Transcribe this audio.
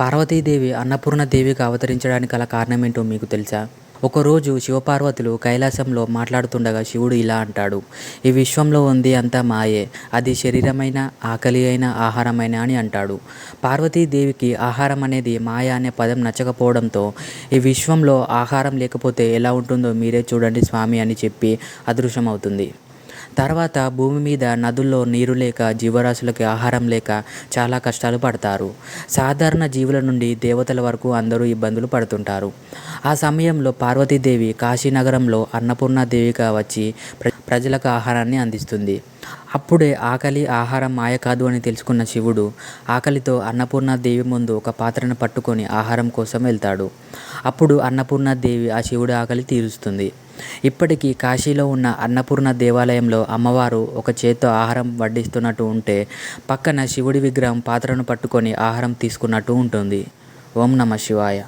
పార్వతీదేవి అన్నపూర్ణదేవిగా అవతరించడానికి గల కారణమేంటో మీకు తెలుసా? ఒకరోజు శివపార్వతులు కైలాసంలో మాట్లాడుతుండగా శివుడు ఇలా అంటాడు, ఈ విశ్వంలో ఉంది అంతా మాయే, అది శరీరమైన, ఆకలి అయిన, ఆహారమైన అని అంటాడు. పార్వతీదేవికి ఆహారం అనేది మాయ అనే పదం నచ్చకపోవడంతో, ఈ విశ్వంలో ఆహారం లేకపోతే ఎలా ఉంటుందో మీరే చూడండి స్వామి అని చెప్పి అదృశ్యమవుతుంది. తర్వాత భూమి మీద నదుల్లో నీరు లేక, జీవరాశులకి ఆహారం లేక చాలా కష్టాలు పడతారు. సాధారణ జీవుల నుండి దేవతల వరకు అందరూ ఇబ్బందులు పడుతుంటారు. ఆ సమయంలో పార్వతీదేవి కాశీనగరంలో అన్నపూర్ణాదేవిగా వచ్చి ప్రజలకు ఆహారాన్ని అందిస్తుంది. అప్పుడే ఆకలి, ఆహారం మాయ కాదు అని తెలుసుకున్న శివుడు ఆకలితో అన్నపూర్ణాదేవి ముందు ఒక పాత్రను పట్టుకొని ఆహారం కోసం వెళ్తాడు. అప్పుడు అన్నపూర్ణాదేవి ఆ శివుడి ఆకలి తీరుస్తుంది. ఇప్పటికీ కాశీలో ఉన్న అన్నపూర్ణ దేవాలయంలో అమ్మవారు ఒక చేత్తో ఆహారం వడ్డిస్తున్నట్టు ఉంటే, పక్కన శివుడి విగ్రహం పాత్రను పట్టుకొని ఆహారం తీసుకున్నట్టు ఉంటుంది. ఓం నమ శివాయ.